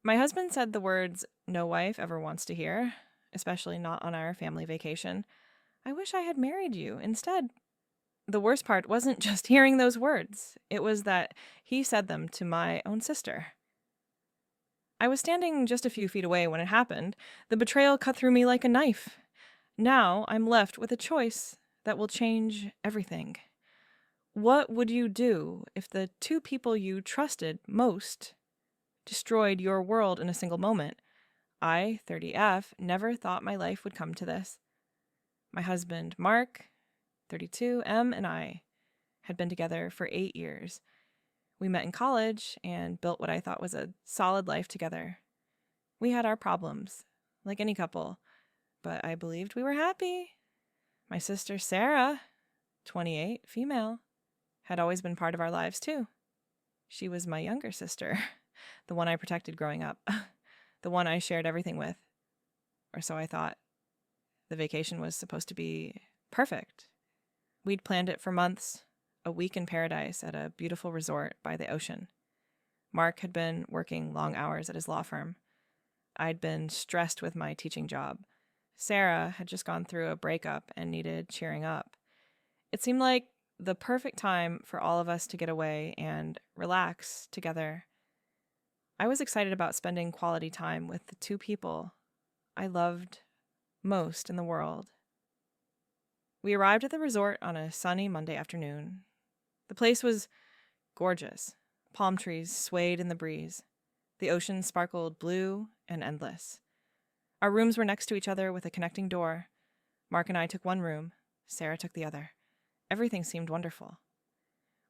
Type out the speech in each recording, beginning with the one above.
My husband said the words no wife ever wants to hear, especially not on our family vacation. I wish I had married you instead. The worst part wasn't just hearing those words, it was that he said them to my own sister. I was standing just a few feet away when it happened. The betrayal cut through me like a knife. Now I'm left with a choice that will change everything. What would you do if the two people you trusted most destroyed your world in a single moment? I, 30F, never thought my life would come to this. My husband, Mark, 32M, and I had been together for 8 years. We met in college and built what I thought was a solid life together. We had our problems, like any couple, but I believed we were happy. My sister, Sarah, 28, female, had always been part of our lives too. She was my younger sister, the one I protected growing up, the one I shared everything with. Or so I thought. The vacation was supposed to be perfect. We'd planned it for months, a week in paradise at a beautiful resort by the ocean. Mark had been working long hours at his law firm. I'd been stressed with my teaching job. Sarah had just gone through a breakup and needed cheering up. It seemed like the perfect time for all of us to get away and relax together. I was excited about spending quality time with the two people I loved most in the world. We arrived at the resort on a sunny Monday afternoon. The place was gorgeous. Palm trees swayed in the breeze. The ocean sparkled blue and endless. Our rooms were next to each other with a connecting door. Mark and I took one room. Sarah took the other. Everything seemed wonderful.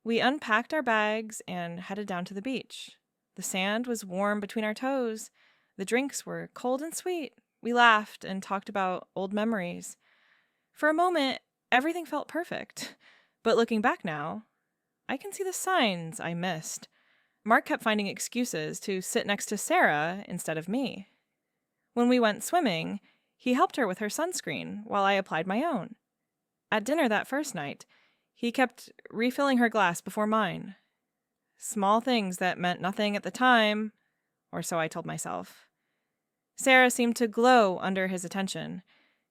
We unpacked our bags and headed down to the beach. The sand was warm between our toes. The drinks were cold and sweet. We laughed and talked about old memories. For a moment, everything felt perfect. But looking back now, I can see the signs I missed. Mark kept finding excuses to sit next to Sarah instead of me. When we went swimming, he helped her with her sunscreen while I applied my own. At dinner that first night, he kept refilling her glass before mine. Small things that meant nothing at the time, or so I told myself. Sarah seemed to glow under his attention.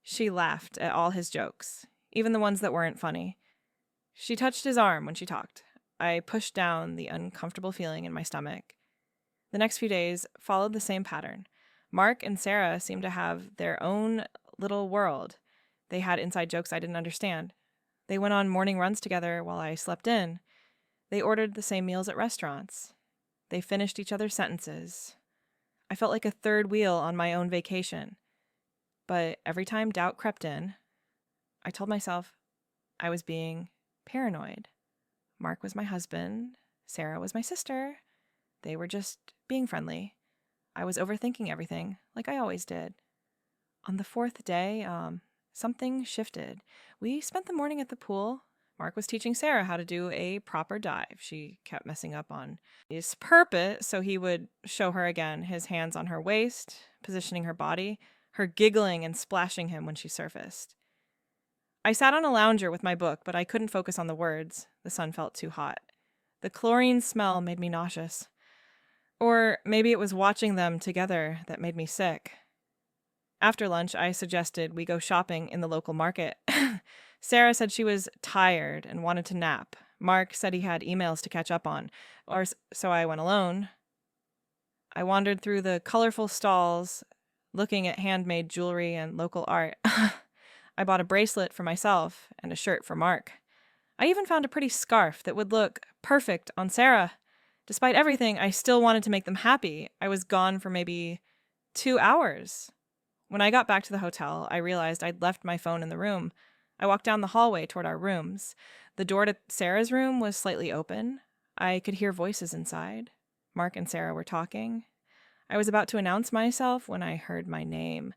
She laughed at all his jokes, even the ones that weren't funny. She touched his arm when she talked. I pushed down the uncomfortable feeling in my stomach. The next few days followed the same pattern. Mark and Sarah seemed to have their own little world. They had inside jokes I didn't understand. They went on morning runs together while I slept in. They ordered the same meals at restaurants. They finished each other's sentences. I felt like a third wheel on my own vacation. But every time doubt crept in, I told myself I was being paranoid. Mark was my husband. Sarah was my sister. They were just being friendly. I was overthinking everything, like I always did. On the fourth day, something shifted. We spent the morning at the pool. Mark was teaching Sarah how to do a proper dive. She kept messing up on his purpose, so he would show her again, his hands on her waist, positioning her body, her giggling and splashing him when she surfaced. I sat on a lounger with my book, but I couldn't focus on the words. The sun felt too hot. The chlorine smell made me nauseous. Or maybe it was watching them together that made me sick. After lunch, I suggested we go shopping in the local market. Sarah said she was tired and wanted to nap. Mark said he had emails to catch up on, so I went alone. I wandered through the colorful stalls, looking at handmade jewelry and local art. I bought a bracelet for myself and a shirt for Mark. I even found a pretty scarf that would look perfect on Sarah. Despite everything, I still wanted to make them happy. I was gone for maybe 2 hours. When I got back to the hotel, I realized I'd left my phone in the room. I walked down the hallway toward our rooms. The door to Sarah's room was slightly open. I could hear voices inside. Mark and Sarah were talking. I was about to announce myself when I heard my name.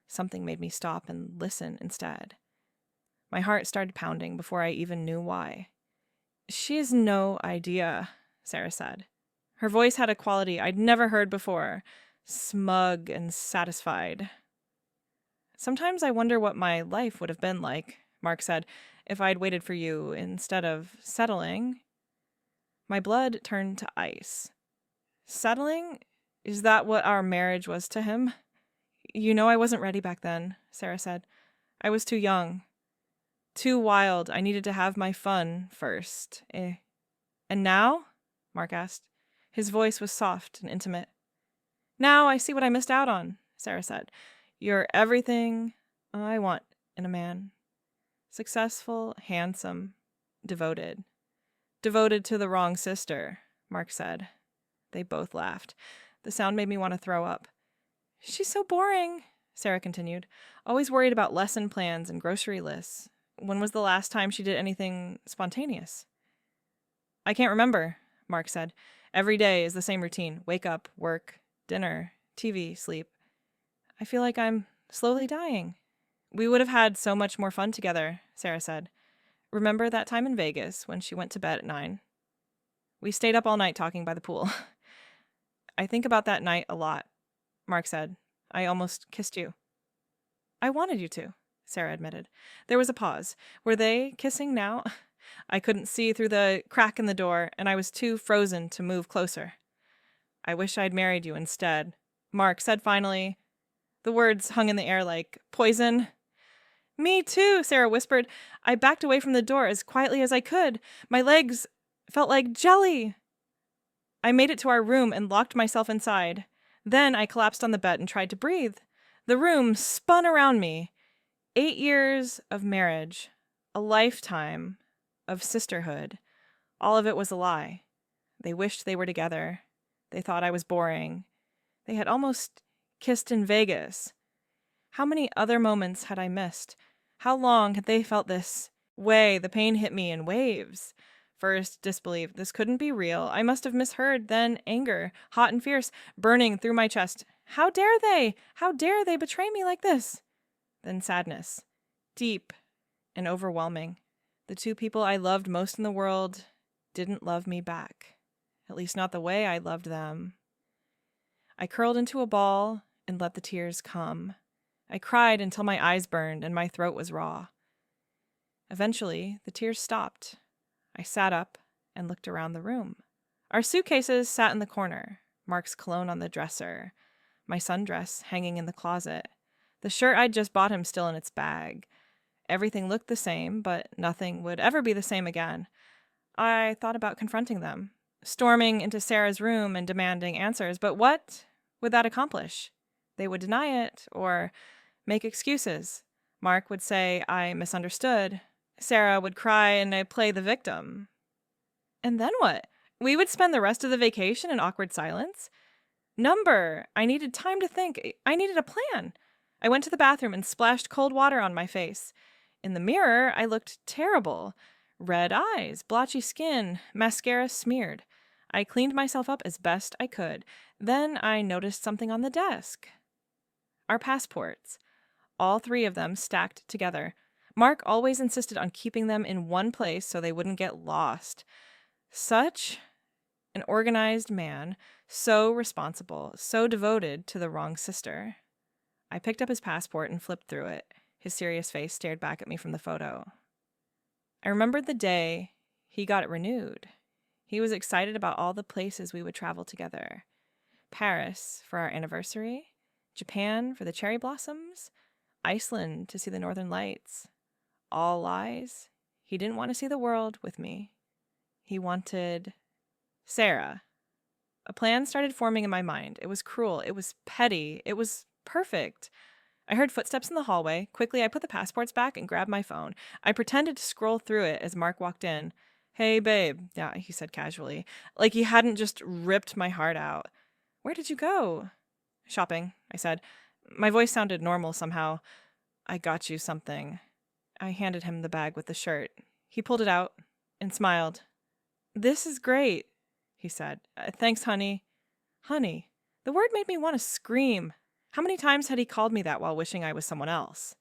Something made me stop and listen instead. My heart started pounding before I even knew why. "She has no idea," Sarah said. Her voice had a quality I'd never heard before, smug and satisfied. "Sometimes I wonder what my life would have been like," Mark said, "if I'd waited for you instead of settling." My blood turned to ice. Settling? Is that what our marriage was to him? You know I wasn't ready back then, Sarah said. I was too young. Too wild. I needed to have my fun first. And now? Mark asked. His voice was soft and intimate. Now I see what I missed out on, Sarah said. You're everything I want in a man. Successful, handsome, devoted. Devoted to the wrong sister, Mark said. They both laughed. The sound made me want to throw up. She's so boring, Sarah continued. Always worried about lesson plans and grocery lists. When was the last time she did anything spontaneous? I can't remember, Mark said. Every day is the same routine. Wake up, work, dinner, TV, sleep. I feel like I'm slowly dying. We would have had so much more fun together, Sarah said. Remember that time in Vegas when she went to bed at 9? We stayed up all night talking by the pool. I think about that night a lot, Mark said. I almost kissed you. I wanted you to, Sarah admitted. There was a pause. Were they kissing now? I couldn't see through the crack in the door, and I was too frozen to move closer. I wish I'd married you instead, Mark said finally. The words hung in the air like poison. Me too, Sarah whispered. I backed away from the door as quietly as I could. My legs felt like jelly. I made it to our room and locked myself inside. Then I collapsed on the bed and tried to breathe. The room spun around me. 8 years of marriage, a lifetime of sisterhood. All of it was a lie. They wished they were together. They thought I was boring. They had almost kissed in Vegas. How many other moments had I missed? How long had they felt this way? The pain hit me in waves. First, disbelief. This couldn't be real. I must have misheard. Then anger, hot and fierce, burning through my chest. How dare they? How dare they betray me like this? Then sadness, deep and overwhelming. The two people I loved most in the world didn't love me back. At least not the way I loved them. I curled into a ball and let the tears come. I cried until my eyes burned and my throat was raw. Eventually, the tears stopped. I sat up and looked around the room. Our suitcases sat in the corner, Mark's cologne on the dresser, my sundress hanging in the closet, the shirt I'd just bought him still in its bag. Everything looked the same, but nothing would ever be the same again. I thought about confronting them, storming into Sarah's room and demanding answers, but what would that accomplish? They would deny it or make excuses. Mark would say I misunderstood. Sarah would cry and I'd play the victim. And then what? We would spend the rest of the vacation in awkward silence? I needed time to think. I needed a plan. I went to the bathroom and splashed cold water on my face. In the mirror, I looked terrible. Red eyes, blotchy skin, mascara smeared. I cleaned myself up as best I could. Then I noticed something on the desk. Our passports. All 3 of them stacked together. Mark always insisted on keeping them in one place so they wouldn't get lost. Such an organized man, so responsible, so devoted to the wrong sister. I picked up his passport and flipped through it. His serious face stared back at me from the photo. I remembered the day he got it renewed. He was excited about all the places we would travel together. Paris for our anniversary, Japan for the cherry blossoms, Iceland to see the northern lights. All lies. He didn't want to see the world with me. He wanted Sarah. A plan started forming in my mind. It was cruel. It was petty. It was perfect. I heard footsteps in the hallway. Quickly, I put the passports back and grabbed my phone. I pretended to scroll through it as Mark walked in. Hey, babe. Yeah, he said casually, like he hadn't just ripped my heart out. Where did you go? Shopping, I said. My voice sounded normal somehow. I got you something. I handed him the bag with the shirt. He pulled it out and smiled. This is great, he said. Thanks, honey. Honey. The word made me want to scream. How many times had he called me that while wishing I was someone else?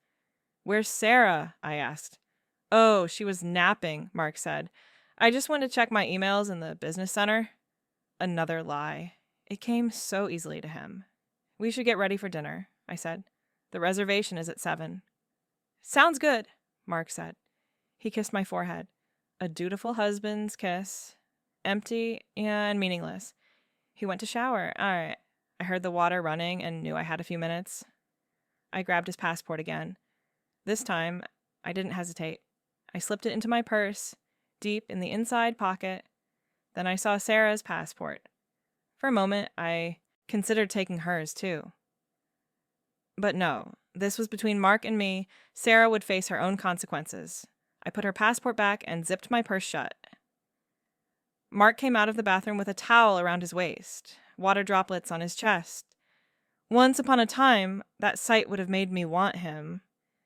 Where's Sarah? I asked. Oh, she was napping, Mark said. I just went to check my emails in the business center. Another lie. It came so easily to him. We should get ready for dinner, I said. The reservation is at 7. Sounds good, Mark said. He kissed my forehead. A dutiful husband's kiss. Empty and meaningless. He went to shower. All right, I heard the water running and knew I had a few minutes. I grabbed his passport again. This time, I didn't hesitate. I slipped it into my purse, deep in the inside pocket. Then I saw Sarah's passport. For a moment, I considered taking hers, too. But no, this was between Mark and me. Sarah would face her own consequences. I put her passport back and zipped my purse shut. Mark came out of the bathroom with a towel around his waist, water droplets on his chest. Once upon a time, that sight would have made me want him.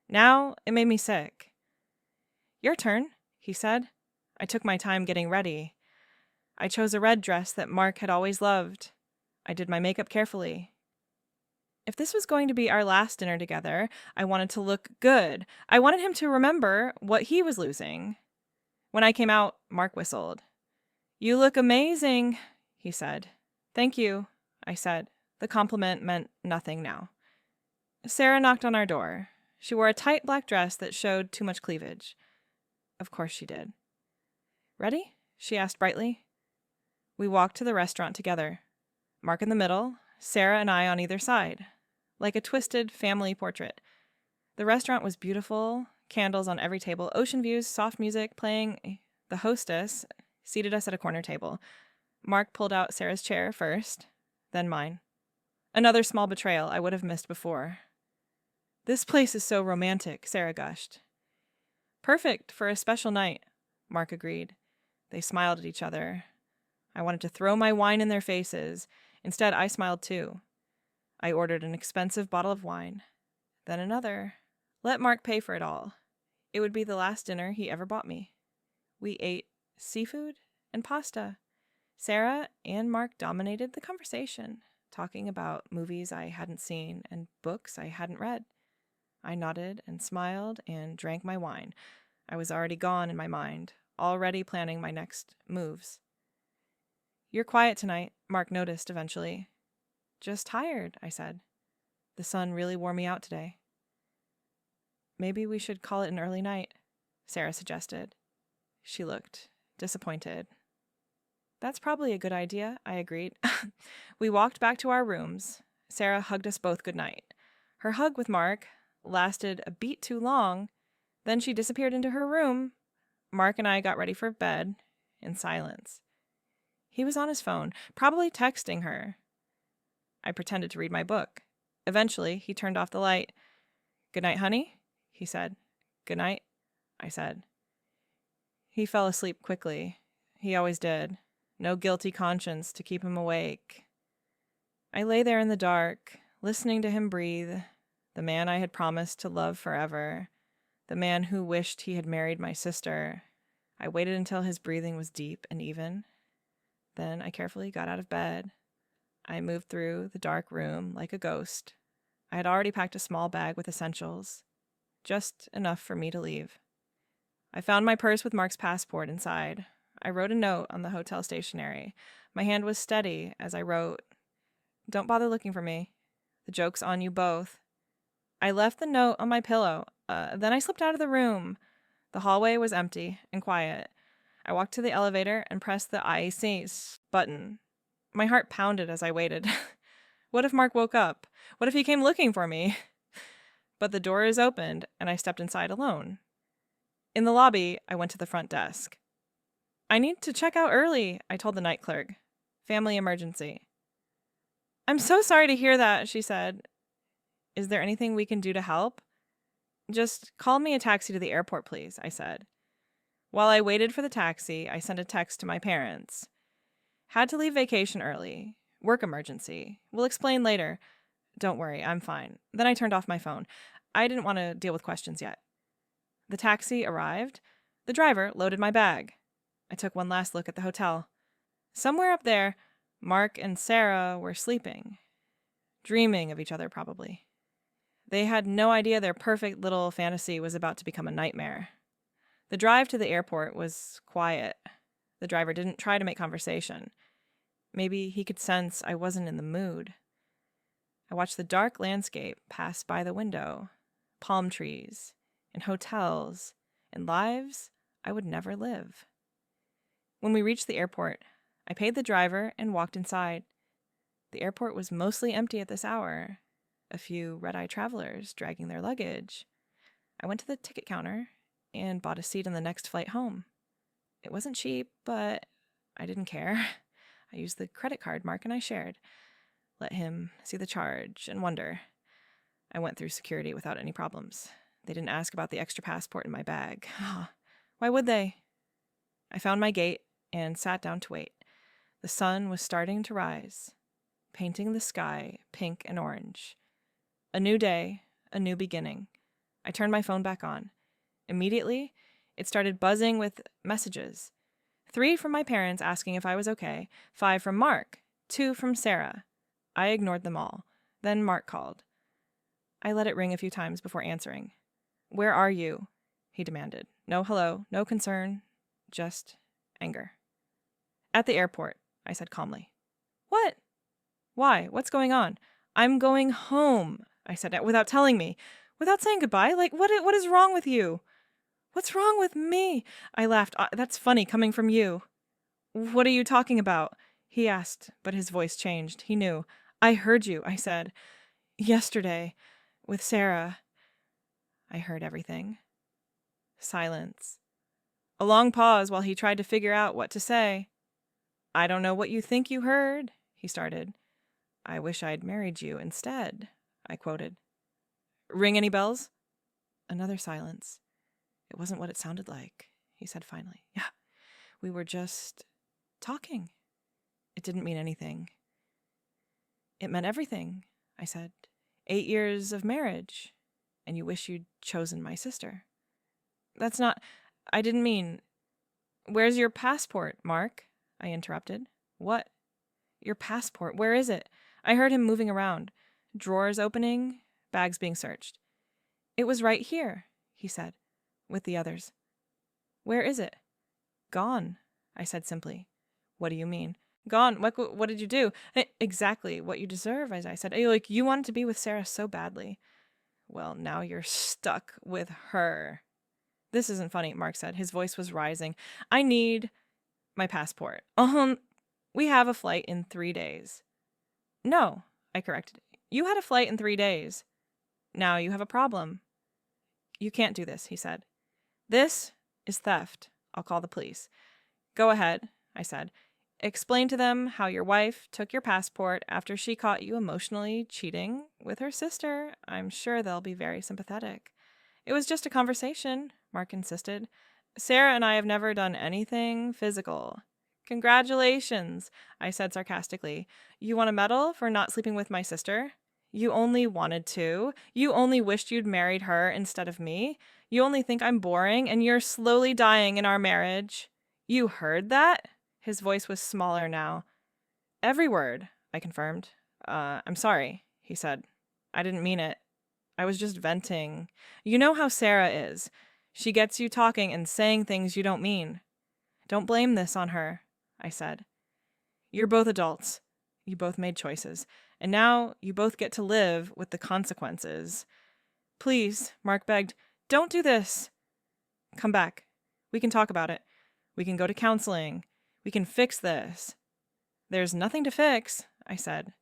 Now, it made me sick. "Your turn," he said. I took my time getting ready. I chose a red dress that Mark had always loved. I did my makeup carefully. If this was going to be our last dinner together, I wanted to look good. I wanted him to remember what he was losing. When I came out, Mark whistled. "You look amazing," he said. "Thank you," I said. The compliment meant nothing now. Sarah knocked on our door. She wore a tight black dress that showed too much cleavage. Of course she did. "Ready?" she asked brightly. We walked to the restaurant together. Mark in the middle, Sarah and I on either side, like a twisted family portrait. The restaurant was beautiful, candles on every table, ocean views, soft music playing. The hostess seated us at a corner table. Mark pulled out Sarah's chair first, then mine. Another small betrayal I would have missed before. "This place is so romantic," Sarah gushed. "Perfect for a special night," Mark agreed. They smiled at each other. I wanted to throw my wine in their faces. Instead, I smiled too. I ordered an expensive bottle of wine, then another. Let Mark pay for it all. It would be the last dinner he ever bought me. We ate seafood and pasta. Sarah and Mark dominated the conversation, talking about movies I hadn't seen and books I hadn't read. I nodded and smiled and drank my wine. I was already gone in my mind, already planning my next moves. "You're quiet tonight," Mark noticed eventually. "Just tired," I said. "The sun really wore me out today." "Maybe we should call it an early night," Sarah suggested. She looked disappointed. "That's probably a good idea," I agreed. We walked back to our rooms. Sarah hugged us both goodnight. Her hug with Mark lasted a beat too long. Then she disappeared into her room. Mark and I got ready for bed in silence. He was on his phone, probably texting her. I pretended to read my book. Eventually, he turned off the light. "Good night, honey," he said. "Good night," I said. He fell asleep quickly. He always did. No guilty conscience to keep him awake. I lay there in the dark, listening to him breathe, the man I had promised to love forever, the man who wished he had married my sister. I waited until his breathing was deep and even. Then I carefully got out of bed. I moved through the dark room like a ghost. I had already packed a small bag with essentials, just enough for me to leave. I found my purse with Mark's passport inside. I wrote a note on the hotel stationery. My hand was steady as I wrote, "Don't bother looking for me. The joke's on you both." I left the note on my pillow. Then I slipped out of the room. The hallway was empty and quiet. I walked to the elevator and pressed the IEC button. My heart pounded as I waited. What if Mark woke up? What if he came looking for me? But the doors opened, and I stepped inside alone. In the lobby, I went to the front desk. "I need to check out early," I told the night clerk. "Family emergency." "I'm so sorry to hear that," she said. "Is there anything we can do to help?" "Just call me a taxi to the airport, please," I said. While I waited for the taxi, I sent a text to my parents. "Had to leave vacation early. Work emergency. We'll explain later. Don't worry, I'm fine." Then I turned off my phone. I didn't want to deal with questions yet. The taxi arrived. The driver loaded my bag. I took one last look at the hotel. Somewhere up there, Mark and Sarah were sleeping. Dreaming of each other, probably. They had no idea their perfect little fantasy was about to become a nightmare. The drive to the airport was quiet. The driver didn't try to make conversation. Maybe he could sense I wasn't in the mood. I watched the dark landscape pass by the window. Palm trees, and hotels, and lives I would never live. When we reached the airport, I paid the driver and walked inside. The airport was mostly empty at this hour. A few red-eye travelers dragging their luggage. I went to the ticket counter and bought a seat on the next flight home. It wasn't cheap, but I didn't care. I used the credit card Mark and I shared. Let him see the charge and wonder. I went through security without any problems. They didn't ask about the extra passport in my bag. Why would they? I found my gate and sat down to wait. The sun was starting to rise, painting the sky pink and orange. A new day, a new beginning. I turned my phone back on. Immediately, it started buzzing with messages. 3 from my parents asking if I was okay, 5 from Mark, 2 from Sarah. I ignored them all. Then Mark called. I let it ring a few times before answering. "Where are you?" he demanded. No hello, no concern, just anger. "At the airport," I said calmly. "What? Why? What's going on?" "I'm going home," I said, without telling me. Without saying goodbye? Like, what is wrong with you? What's wrong with me? I laughed. That's funny coming from you. "What are you talking about?" he asked, but his voice changed. He knew. "I heard you," I said. "Yesterday, with Sarah." I heard everything. Silence. A long pause while he tried to figure out what to say. "I don't know what you think you heard," he started. "I wish I'd married you instead," I quoted. "Ring any bells?" Another silence. "It wasn't what it sounded like," he said finally. "Yeah, we were just talking. It didn't mean anything." "It meant everything," I said. 8 years of marriage, and you wish you'd chosen my sister." "That's not... I didn't mean..." "Where's your passport, Mark?" I interrupted. "What?" "Your passport. Where is it?" I heard him moving around. Drawers opening, bags being searched. "It was right here," he said, with the others. "Where is it?" "Gone," I said simply. "What do you mean?" "Gone. What did you do?" "Exactly what you deserve," as I said. Like, you wanted to be with Sarah so badly. "Well, now you're stuck with her." "This isn't funny," Mark said. His voice was rising. "I need my passport." We have a flight in 3 days." "No," I corrected. "You had a flight in 3 days. Now you have a problem." "You can't do this," he said. "This is theft. I'll call the police." "Go ahead," I said. "Explain to them how your wife took your passport after she caught you emotionally cheating with her sister. I'm sure they'll be very sympathetic." "It was just a conversation," Mark insisted. "Sarah and I have never done anything physical." "Congratulations," I said sarcastically. "You want a medal for not sleeping with my sister? You only wanted to. You only wished you'd married her instead of me. You only think I'm boring, and you're slowly dying in our marriage." "You heard that?" His voice was smaller now. "Every word," I confirmed. I'm sorry," he said. "I didn't mean it. I was just venting. You know how Sarah is. She gets you talking and saying things you don't mean." "Don't blame this on her," I said. "You're both adults. You both made choices. And now you both get to live with the consequences." "Please," Mark begged, "don't do this." "Come back. We can talk about it. We can go to counseling. We can fix this." "There's nothing to fix," I said.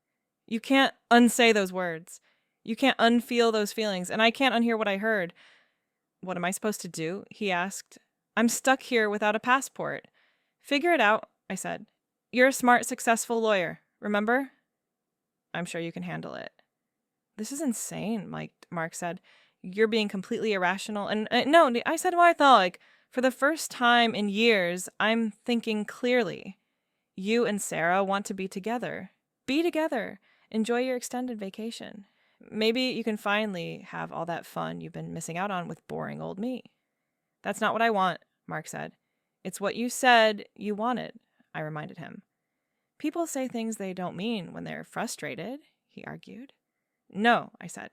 "You can't unsay those words. You can't unfeel those feelings, and I can't unhear what I heard." "What am I supposed to do?" he asked. "I'm stuck here without a passport." "Figure it out," I said. "You're a smart, successful lawyer, remember?" "I'm sure you can handle it." "This is insane," Mark said. "You're being completely irrational." And no, I said what I thought. Like, for the first time in years, I'm thinking clearly. You and Sarah want to be together. Be together. Enjoy your extended vacation. Maybe you can finally have all that fun you've been missing out on with boring old me." "That's not what I want," Mark said. "It's what you said you wanted," I reminded him. "People say things they don't mean when they're frustrated," he argued. "No," I said.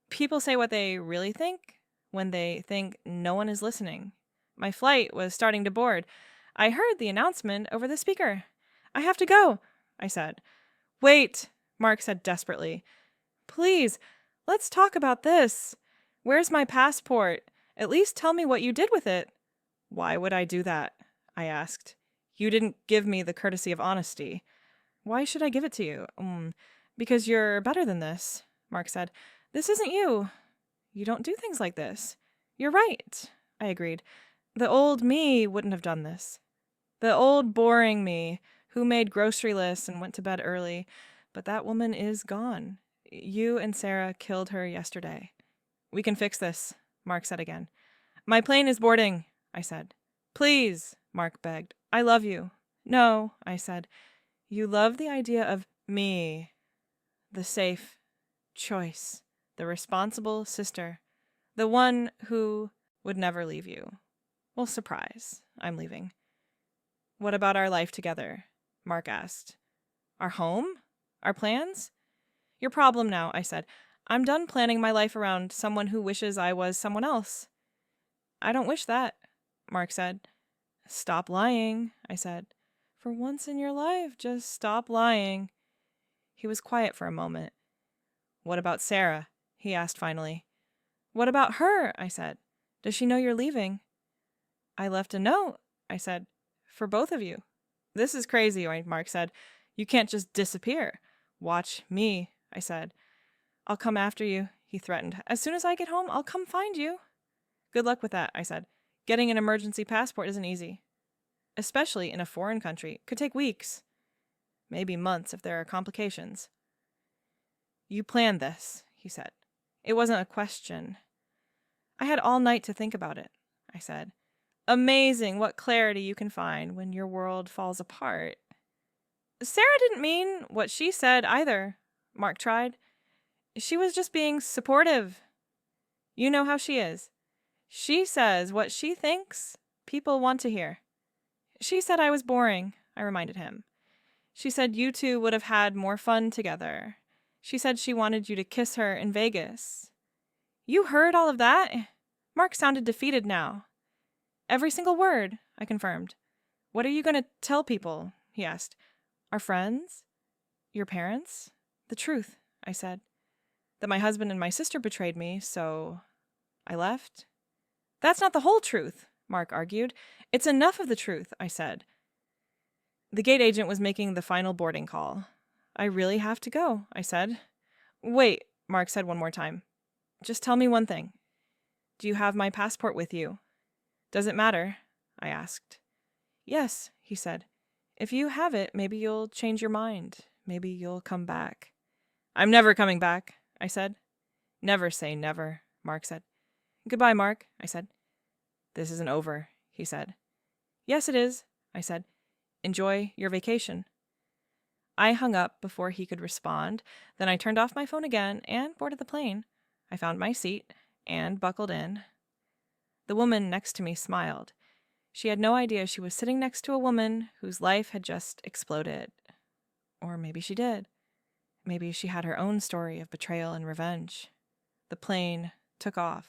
"People say what they really think when they think no one is listening. My flight was starting to board. I heard the announcement over the speaker. I have to go," I said. "Wait," Mark said desperately. "Please, let's talk about this. Where's my passport? At least tell me what you did with it." "Why would I do that?" I asked. "You didn't give me the courtesy of honesty." Why should I give it to you? Because you're better than this, Mark said. This isn't you. You don't do things like this. You're right, I agreed. The old me wouldn't have done this. The old boring me who made grocery lists and went to bed early. But that woman is gone. You and Sarah killed her yesterday. We can fix this, Mark said again. My plane is boarding, I said. Please, Mark begged. I love you. No, I said. You love the idea of me, the safe choice, the responsible sister, the one who would never leave you. Well, surprise, I'm leaving. What about our life together? Mark asked. Our home? Our plans? Your problem now, I said. I'm done planning my life around someone who wishes I was someone else. I don't wish that, Mark said. Stop lying, I said. For once in your life, just stop lying. He was quiet for a moment. What about Sarah? He asked finally. What about her? I said. Does she know you're leaving? I left a note, I said, for both of you. This is crazy, Mark said. You can't just disappear. Watch me, I said. I'll come after you, he threatened. As soon as I get home, I'll come find you. Good luck with that, I said. Getting an emergency passport isn't easy. Especially in a foreign country. Could take weeks. Maybe months if there are complications. You planned this, he said. It wasn't a question. I had all night to think about it, I said. Amazing what clarity you can find when your world falls apart. Sarah didn't mean what she said either, Mark tried. She was just being supportive. You know how she is. She says what she thinks people want to hear. She said I was boring, I reminded him. She said you two would have had more fun together. She said she wanted you to kiss her in Vegas. You heard all of that? Mark sounded defeated now. Every single word, I confirmed. What are you going to tell people? He asked. Our friends? Your parents? The truth, I said. That my husband and my sister betrayed me, so I left. That's not the whole truth, Mark argued. It's enough of the truth, I said. The gate agent was making the final boarding call. I really have to go, I said. Wait, Mark said one more time. Just tell me one thing. Do you have my passport with you? Does it matter? I asked. Yes, he said. If you have it, maybe you'll change your mind. Maybe you'll come back. I'm never coming back, I said. Never say never, Mark said. Goodbye, Mark, I said. This isn't over, he said. Yes, it is, I said. Enjoy your vacation. I hung up before he could respond. Then I turned off my phone again and boarded the plane. I found my seat and buckled in. The woman next to me smiled. She had no idea she was sitting next to a woman whose life had just exploded. Or maybe she did. Maybe she had her own story of betrayal and revenge. The plane took off.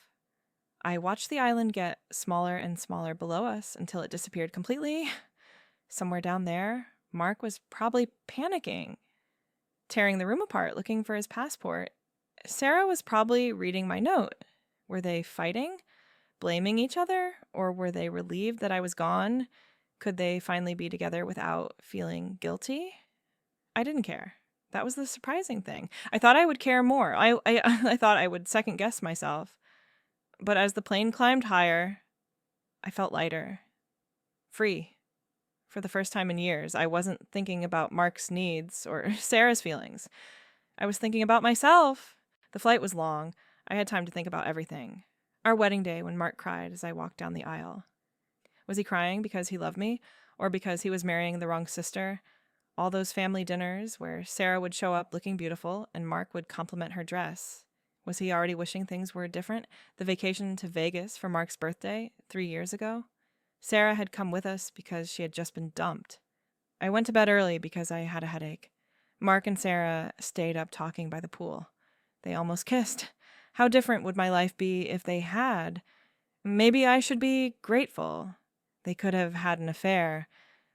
I watched the island get smaller and smaller below us until it disappeared completely. Somewhere down there, Mark was probably panicking, tearing the room apart, looking for his passport. Sarah was probably reading my note. Were they fighting? Blaming each other? Or were they relieved that I was gone? Could they finally be together without feeling guilty? I didn't care. That was the surprising thing. I thought I would care more. I thought I would second guess myself. But as the plane climbed higher, I felt lighter. Free. For the first time in years, I wasn't thinking about Mark's needs or Sarah's feelings. I was thinking about myself. The flight was long. I had time to think about everything. Our wedding day when Mark cried as I walked down the aisle. Was he crying because he loved me or because he was marrying the wrong sister? All those family dinners where Sarah would show up looking beautiful and Mark would compliment her dress. Was he already wishing things were different? The vacation to Vegas for Mark's birthday 3 years ago? Sarah had come with us because she had just been dumped. I went to bed early because I had a headache. Mark and Sarah stayed up talking by the pool. They almost kissed. How different would my life be if they had? Maybe I should be grateful. They could have had an affair.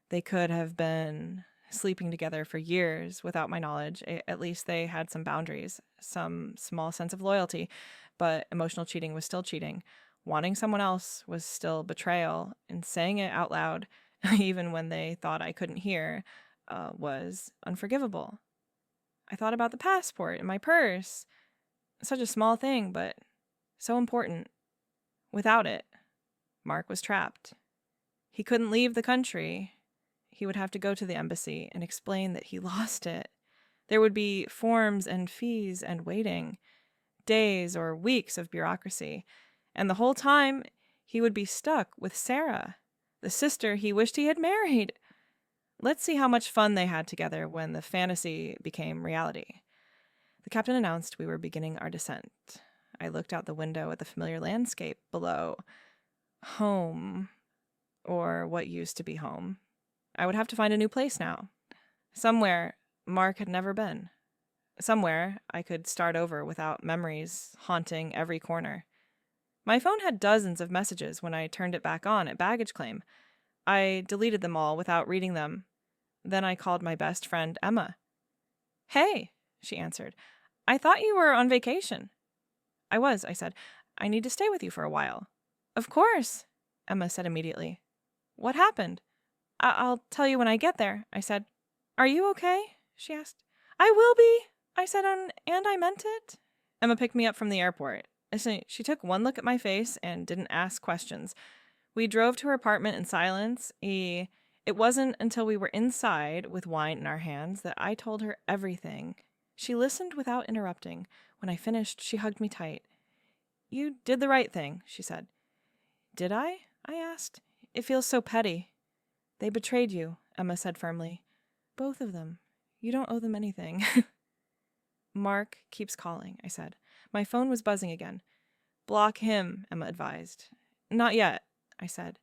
They could have been sleeping together for years without my knowledge. At least they had some boundaries, some small sense of loyalty, but emotional cheating was still cheating. Wanting someone else was still betrayal, and saying it out loud, even when they thought I couldn't hear, was unforgivable. I thought about the passport in my purse. Such a small thing, but so important. Without it, Mark was trapped. He couldn't leave the country. He would have to go to the embassy and explain that he lost it. There would be forms and fees and waiting, days or weeks of bureaucracy, and the whole time he would be stuck with Sarah, the sister he wished he had married. Let's see how much fun they had together when the fantasy became reality. The captain announced we were beginning our descent. I looked out the window at the familiar landscape below. Home, or what used to be home. I would have to find a new place now. Somewhere Mark had never been. Somewhere I could start over without memories haunting every corner. My phone had dozens of messages when I turned it back on at baggage claim. I deleted them all without reading them. Then I called my best friend, Emma. "Hey," she answered. "I thought you were on vacation." "I was," I said. "I need to stay with you for a while." "Of course," Emma said immediately. "What happened?" I'll tell you when I get there," I said. "Are you okay?" she asked. "I will be," I said, and I meant it. Emma picked me up from the airport. She took one look at my face and didn't ask questions. We drove to her apartment in silence. It wasn't until we were inside with wine in our hands that I told her everything. She listened without interrupting. When I finished, she hugged me tight. "You did the right thing," she said. "Did I?" I asked. "It feels so petty." "They betrayed you," Emma said firmly. "Both of them. You don't owe them anything." "Mark keeps calling," I said. My phone was buzzing again. "Block him," Emma advised. "Not yet," I said.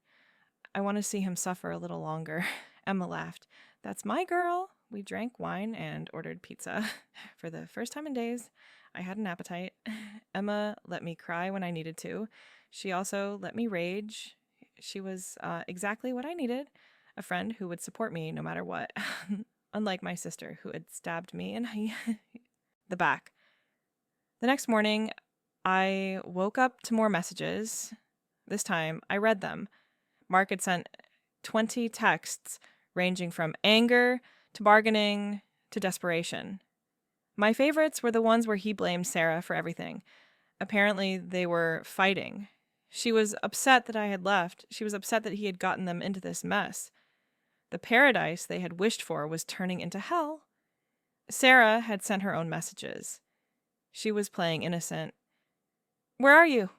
"I want to see him suffer a little longer." Emma laughed. "That's my girl." We drank wine and ordered pizza. For the first time in days, I had an appetite. Emma let me cry when I needed to. She also let me rage. She was exactly what I needed, a friend who would support me no matter what, unlike my sister who had stabbed me in the back. The next morning, I woke up to more messages. This time, I read them. Mark had sent 20 texts ranging from anger to bargaining to desperation. My favorites were the ones where he blamed Sarah for everything. Apparently, they were fighting. She was upset that I had left. She was upset that he had gotten them into this mess. The paradise they had wished for was turning into hell. Sarah had sent her own messages. She was playing innocent. "Where are you?"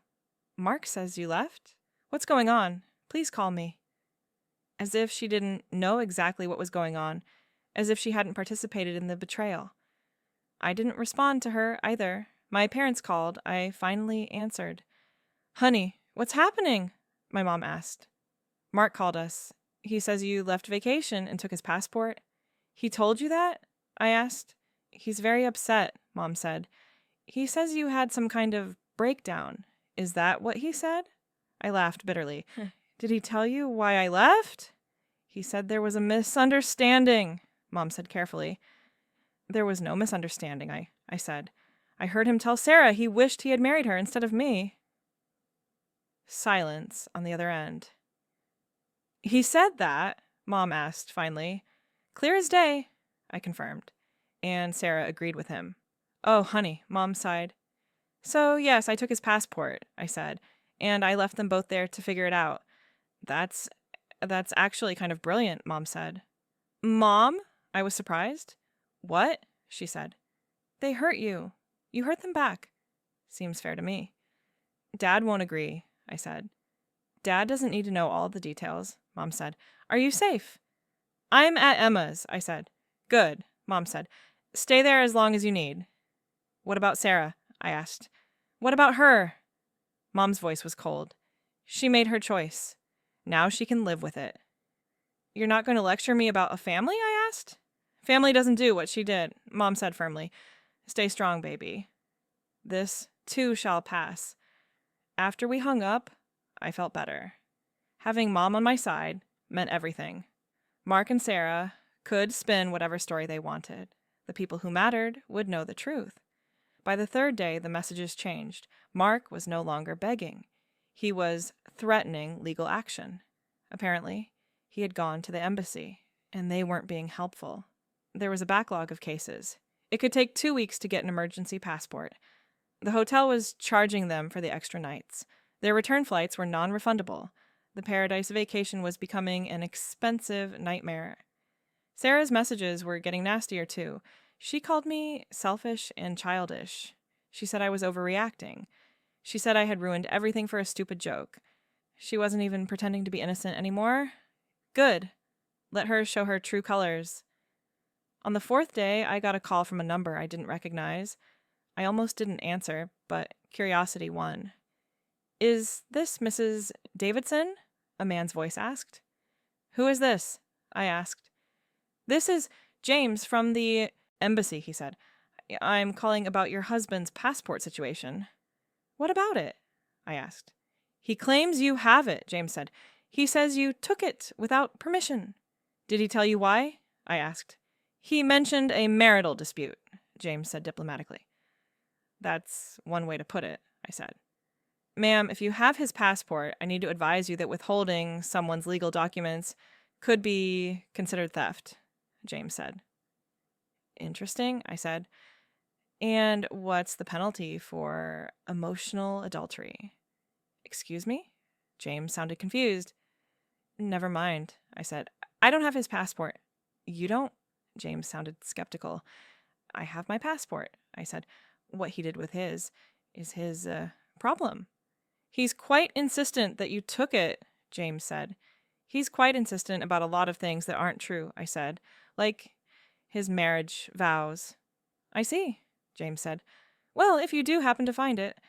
"Mark says you left. What's going on? Please call me." As if she didn't know exactly what was going on, as if she hadn't participated in the betrayal. I didn't respond to her either. My parents called. I finally answered. "Honey, what's happening?" my mom asked. "Mark called us. He says you left vacation and took his passport." "He told you that?" I asked. "He's very upset," Mom said. "He says you had some kind of breakdown. Is that what he said?" I laughed bitterly. "Did he tell you why I left?" "He said there was a misunderstanding," Mom said carefully. "There was no misunderstanding," I said. "I heard him tell Sarah he wished he had married her instead of me." Silence on the other end. "He said that?" Mom asked finally. "Clear as day," I confirmed. And Sarah agreed with him. "Oh, honey," Mom sighed. "So, yes, I took his passport," I said, "and I left them both there to figure it out." That's actually kind of brilliant," Mom said. "Mom?" I was surprised. "What?" she said. "They hurt you. You hurt them back." "Seems fair to me." "Dad won't agree," I said. "Dad doesn't need to know all the details," Mom said. "Are you safe?" "I'm at Emma's," I said. "Good," Mom said. "Stay there as long as you need." "What about Sarah?" I asked. "What about her?" Mom's voice was cold. "She made her choice. Now she can live with it." "You're not going to lecture me about a family?" I asked. "Family doesn't do what she did," Mom said firmly. "Stay strong, baby. This, too, shall pass." After we hung up, I felt better. Having Mom on my side meant everything. Mark and Sarah could spin whatever story they wanted. The people who mattered would know the truth. By the third day, the messages changed. Mark was no longer begging. He was threatening legal action. Apparently, he had gone to the embassy, and they weren't being helpful. There was a backlog of cases. It could take 2 weeks to get an emergency passport. The hotel was charging them for the extra nights. Their return flights were non-refundable. The Paradise vacation was becoming an expensive nightmare. Sarah's messages were getting nastier too. She called me selfish and childish. She said I was overreacting. She said I had ruined everything for a stupid joke. She wasn't even pretending to be innocent anymore. Good. Let her show her true colors. On the 4th day, I got a call from a number I didn't recognize. I almost didn't answer, but curiosity won. "Is this Mrs. Davidson?" a man's voice asked. "Who is this?" I asked. "This is James from the embassy," he said. "I'm calling about your husband's passport situation." "What about it?" I asked. "He claims you have it," James said. "He says you took it without permission." "Did he tell you why?" I asked. "He mentioned a marital dispute," James said diplomatically. "That's one way to put it," I said. "Ma'am, if you have his passport, I need to advise you that withholding someone's legal documents could be considered theft," James said. "Interesting," I said. "And what's the penalty for emotional adultery?" "Excuse me?" James sounded confused. "Never mind," I said. "I don't have his passport." "You don't?" James sounded skeptical. "I have my passport," I said. "What he did with his is his problem." "He's quite insistent that you took it," James said. "He's quite insistent about a lot of things that aren't true," I said, "like his marriage vows." "I see," James said. "Well, if you do happen to find it,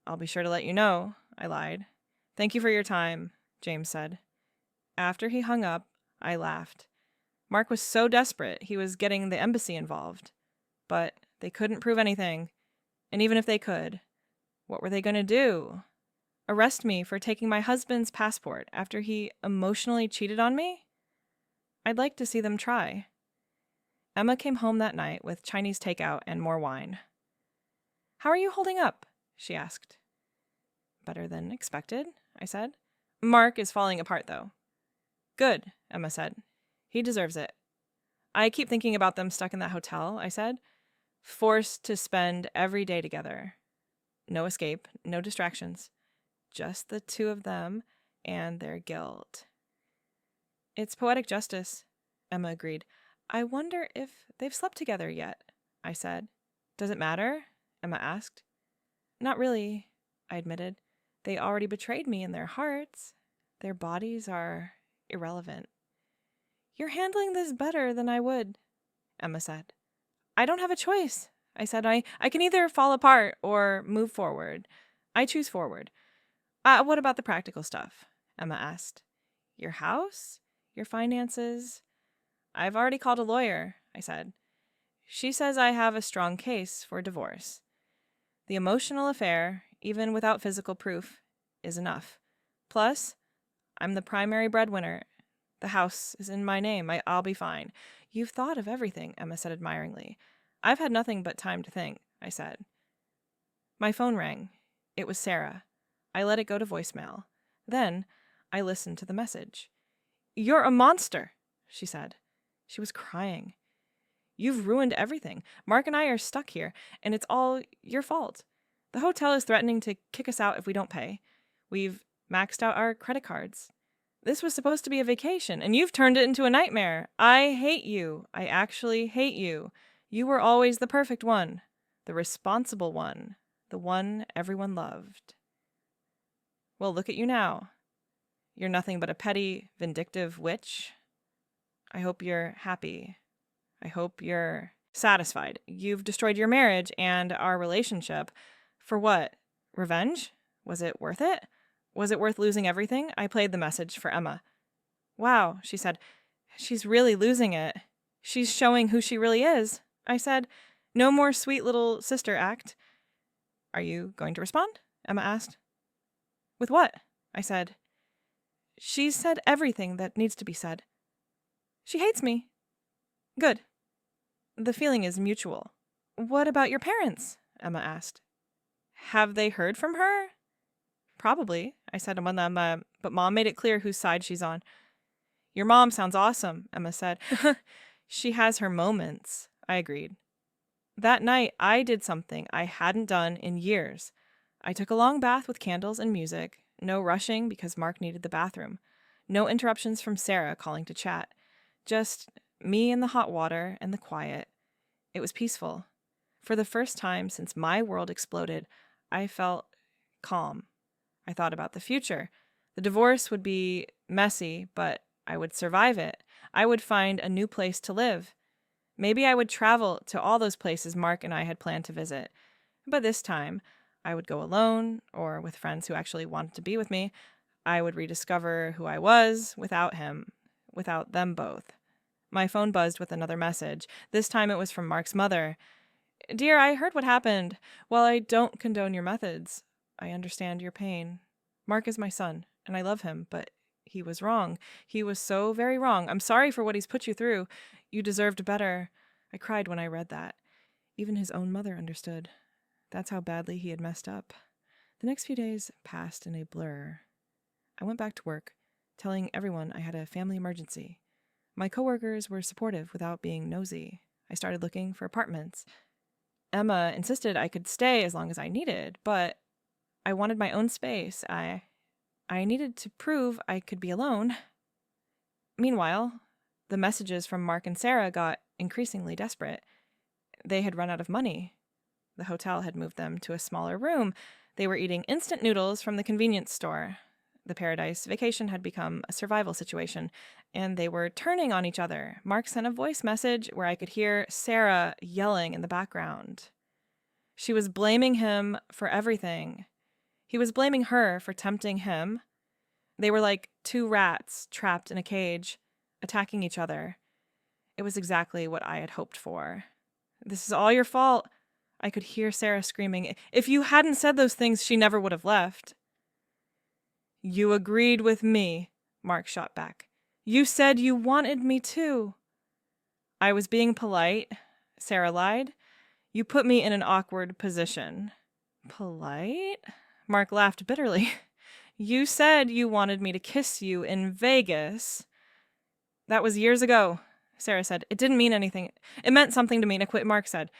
I'll be sure to let you know," I lied. "Thank you for your time," James said. After he hung up, I laughed. Mark was so desperate he was getting the embassy involved. But they couldn't prove anything. And even if they could, what were they going to do? Arrest me for taking my husband's passport after he emotionally cheated on me? I'd like to see them try. Emma came home that night with Chinese takeout and more wine. "How are you holding up?" she asked. "Better than expected," I said. "Mark is falling apart, though." "Good," Emma said. "He deserves it." "I keep thinking about them stuck in that hotel," I said. "Forced to spend every day together. No escape, no distractions. Just the two of them and their guilt." "It's poetic justice," Emma agreed. "I wonder if they've slept together yet," I said. "Does it matter?" Emma asked. "Not really," I admitted. "They already betrayed me in their hearts. Their bodies are irrelevant." "You're handling this better than I would," Emma said. "I don't have a choice," I said. I can either fall apart or move forward. I choose forward. What about the practical stuff?" Emma asked. "Your house? Your finances?" "I've already called a lawyer," I said. "She says I have a strong case for divorce. The emotional affair, even without physical proof, is enough. Plus, I'm the primary breadwinner. The house is in my name. I'll be fine." "You've thought of everything," Emma said admiringly. "I've had nothing but time to think," I said. My phone rang. It was Sarah. I let it go to voicemail. Then I listened to the message. "You're a monster," she said. She was crying. "You've ruined everything. Mark and I are stuck here, and it's all your fault. The hotel is threatening to kick us out if we don't pay. We've maxed out our credit cards. This was supposed to be a vacation, and you've turned it into a nightmare. I hate you. I actually hate you. You were always the perfect one, the responsible one, the one everyone loved. Well, look at you now. You're nothing but a petty, vindictive witch. I hope you're happy. I hope you're satisfied. You've destroyed your marriage and our relationship. For what? Revenge? Was it worth it? Was it worth losing everything?" I played the message for Emma. "Wow," she said. "She's really losing it. She's showing who she really is." I said, "No more sweet little sister act." "Are you going to respond?" Emma asked. "With what?" I said. "She's said everything that needs to be said. She hates me." "Good. The feeling is mutual." "What about your parents?" Emma asked. "Have they heard from her?" "Probably," I said to one of them, but Mom made it clear whose side she's on. Your mom sounds awesome, Emma said. She has her moments, I agreed. That night, I did something I hadn't done in years. I took a long bath with candles and music, no rushing because Mark needed the bathroom, no interruptions from Sarah calling to chat, just me in the hot water and the quiet. It was peaceful. For the first time since my world exploded, I felt calm. I thought about the future. The divorce would be messy, but I would survive it. I would find a new place to live. Maybe I would travel to all those places Mark and I had planned to visit. But this time, I would go alone or with friends who actually wanted to be with me. I would rediscover who I was without him, without them both. My phone buzzed with another message. This time it was from Mark's mother. Dear, I heard what happened. While I don't condone your methods, I understand your pain. Mark is my son, and I love him, but he was wrong. He was so very wrong. I'm sorry for what he's put you through. You deserved better. I cried when I read that. Even his own mother understood. That's how badly he had messed up. The next few days passed in a blur. I went back to work, telling everyone I had a family emergency. My coworkers were supportive without being nosy. I started looking for apartments. Emma insisted I could stay as long as I needed, but I wanted my own space. I needed to prove I could be alone. Meanwhile, the messages from Mark and Sarah got increasingly desperate. They had run out of money. The hotel had moved them to a smaller room. They were eating instant noodles from the convenience store. The Paradise vacation had become a survival situation, and they were turning on each other. Mark sent a voice message where I could hear Sarah yelling in the background. She was blaming him for everything. He was blaming her for tempting him. They were like two rats trapped in a cage, attacking each other. It was exactly what I had hoped for. This is all your fault. I could hear Sarah screaming. If you hadn't said those things, she never would have left. You agreed with me, Mark shot back. You said you wanted me to. I was being polite, Sarah lied. You put me in an awkward position. Polite? Mark laughed bitterly. You said you wanted me to kiss you in Vegas. That was years ago, Sarah said. It didn't mean anything. It meant something to me, Mark said.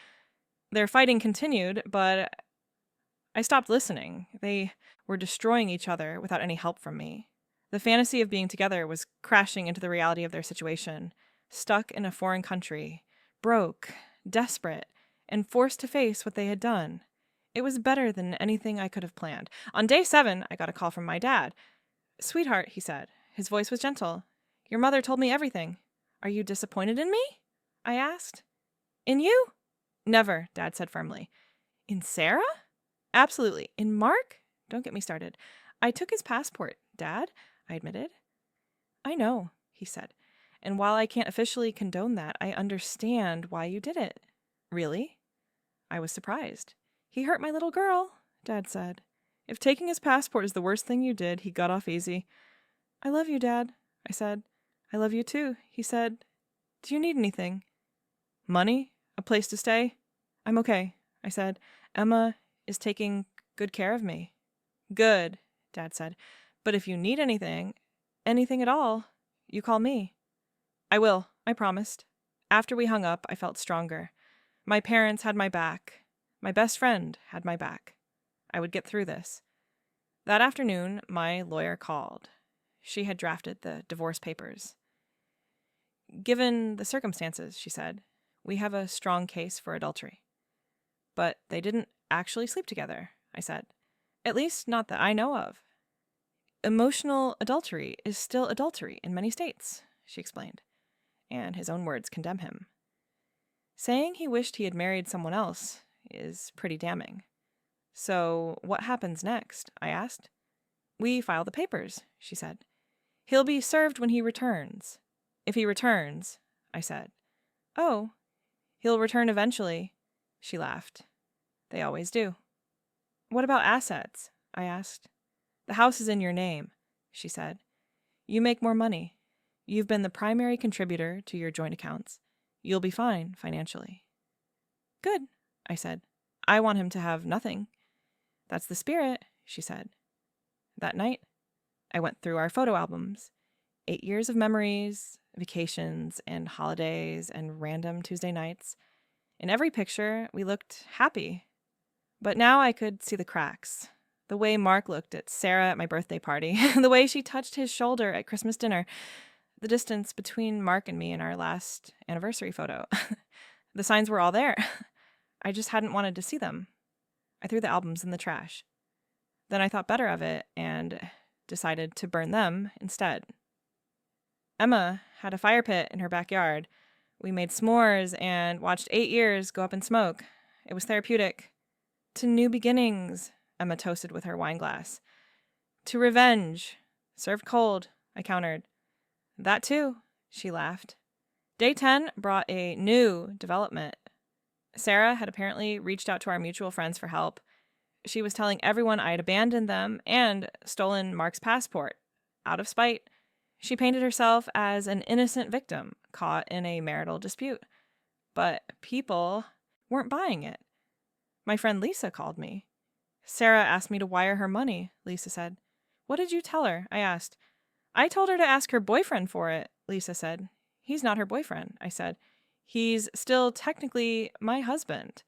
Their fighting continued, but I stopped listening. They were destroying each other without any help from me. The fantasy of being together was crashing into the reality of their situation, stuck in a foreign country, broke, desperate, and forced to face what they had done. It was better than anything I could have planned. On day 7, I got a call from my dad. Sweetheart, he said. His voice was gentle. Your mother told me everything. Are you disappointed in me? I asked. In you? Never, Dad said firmly. In Sarah? Absolutely. In Mark? Don't get me started. I took his passport, Dad, I admitted. I know, he said. And while I can't officially condone that, I understand why you did it. Really? I was surprised. He hurt my little girl, Dad said. If taking his passport is the worst thing you did, he got off easy. I love you, Dad, I said. I love you too, he said. Do you need anything? Money? A place to stay? I'm okay, I said. Emma is taking good care of me. Good, Dad said. But if you need anything at all, you call me. I will, I promised. After we hung up, I felt stronger. My parents had my back. My best friend had my back. I would get through this. That afternoon, my lawyer called. She had drafted the divorce papers. Given the circumstances, she said, we have a strong case for adultery. But they didn't actually sleep together, I said. At least not that I know of. Emotional adultery is still adultery in many states, she explained. And his own words condemn him. Saying he wished he had married someone else is pretty damning. So what happens next? I asked. We file the papers, she said. He'll be served when he returns. If he returns, I said. Oh, he'll return eventually, she laughed. They always do. What about assets? I asked. The house is in your name, she said. You make more money. You've been the primary contributor to your joint accounts. You'll be fine financially. Good, I said. I want him to have nothing. That's the spirit, she said. That night, I went through our photo albums. 8 years of memories, vacations, and holidays, and random Tuesday nights. In every picture, we looked happy. But now I could see the cracks. The way Mark looked at Sarah at my birthday party, the way she touched his shoulder at Christmas dinner, the distance between Mark and me in our last anniversary photo. The signs were all there. I just hadn't wanted to see them. I threw the albums in the trash. Then I thought better of it and decided to burn them instead. Emma had a fire pit in her backyard. We made s'mores and watched 8 years go up in smoke. It was therapeutic. To new beginnings, Emma toasted with her wine glass. To revenge, served cold, I countered. That too, she laughed. Day 10 brought a new development. Sarah had apparently reached out to our mutual friends for help. She was telling everyone I had abandoned them and stolen Mark's passport. Out of spite, she painted herself as an innocent victim caught in a marital dispute. But people weren't buying it. My friend Lisa called me. Sarah asked me to wire her money, Lisa said. What did you tell her? I asked. I told her to ask her boyfriend for it, Lisa said. He's not her boyfriend, I said. He's still technically my husband.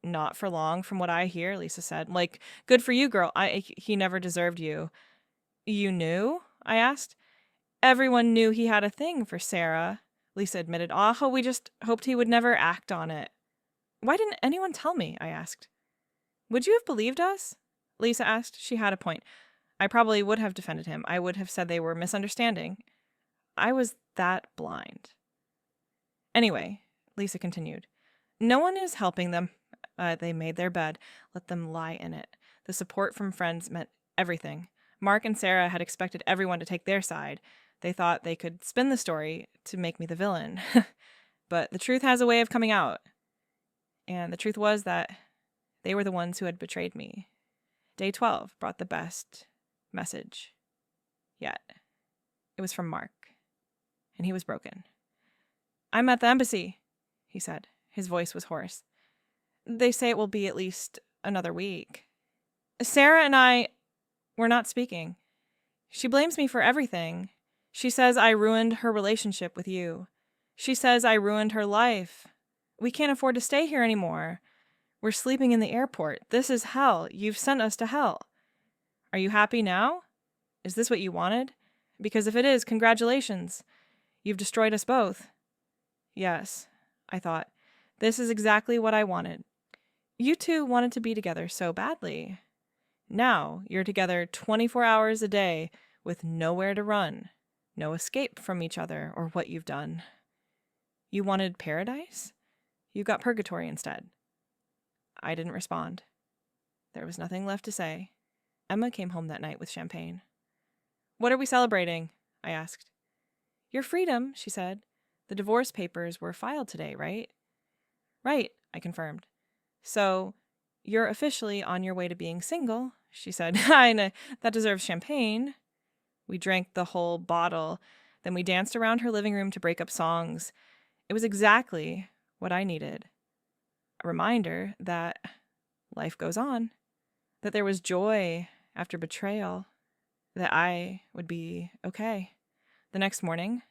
Not for long, from what I hear, Lisa said. Like, good for you, girl. He never deserved you. You knew? I asked. Everyone knew he had a thing for Sarah, Lisa admitted. Oh, we just hoped he would never act on it. Why didn't anyone tell me? I asked. Would you have believed us? Lisa asked. She had a point. I probably would have defended him. I would have said they were misunderstanding. I was that blind. Anyway, Lisa continued. No one is helping them. They made their bed. Let them lie in it. The support from friends meant everything. Mark and Sarah had expected everyone to take their side. They thought they could spin the story to make me the villain. But the truth has a way of coming out. And the truth was that they were the ones who had betrayed me. Day 12 brought the best message yet. It was from Mark. And he was broken. I'm at the embassy, he said. His voice was hoarse. They say it will be at least another week. Sarah and I were not speaking. She blames me for everything. She says I ruined her relationship with you. She says I ruined her life. We can't afford to stay here anymore. We're sleeping in the airport. This is hell. You've sent us to hell. Are you happy now? Is this what you wanted? Because if it is, congratulations. You've destroyed us both. Yes, I thought. This is exactly what I wanted. You two wanted to be together so badly. Now you're together 24 hours a day with nowhere to run, no escape from each other or what you've done. You wanted paradise? You got purgatory instead. I didn't respond. There was nothing left to say. Emma came home that night with champagne. What are we celebrating? I asked. Your freedom, she said. The divorce papers were filed today, right? Right, I confirmed. So, you're officially on your way to being single, she said. I know, that deserves champagne. We drank the whole bottle. Then we danced around her living room to break up songs. It was exactly what I needed. A reminder that life goes on, that there was joy after betrayal, that I would be okay. The next morning,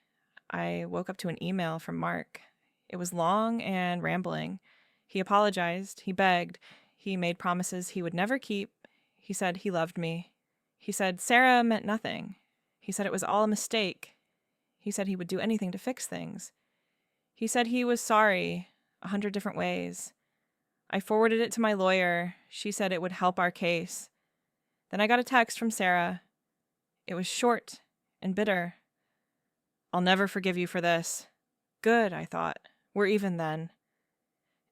I woke up to an email from Mark. It was long and rambling. He apologized. He begged. He made promises he would never keep. He said he loved me. He said Sarah meant nothing. He said it was all a mistake. He said he would do anything to fix things. He said he was sorry 100 different ways. I forwarded it to my lawyer. She said it would help our case. Then I got a text from Sarah. It was short and bitter. I'll never forgive you for this. Good, I thought. We're even then.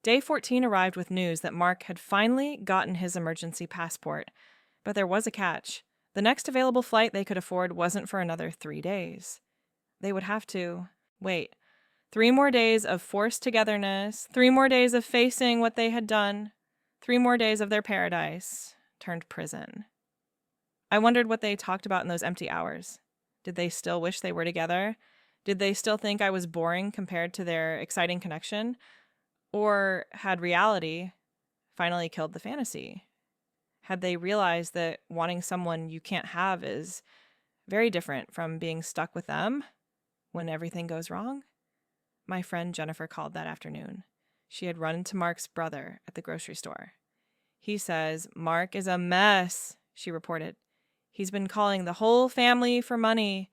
Day 14 arrived with news that Mark had finally gotten his emergency passport. But there was a catch. The next available flight they could afford wasn't for another 3 days. They would have to wait. 3 more days of forced togetherness, 3 more days of facing what they had done, 3 more days of their paradise turned prison. I wondered what they talked about in those empty hours. Did they still wish they were together? Did they still think I was boring compared to their exciting connection? Or had reality finally killed the fantasy? Had they realized that wanting someone you can't have is very different from being stuck with them when everything goes wrong. My friend Jennifer called that afternoon. She had run into Mark's brother at the grocery store. He says, "Mark is a mess," she reported. "He's been calling the whole family for money.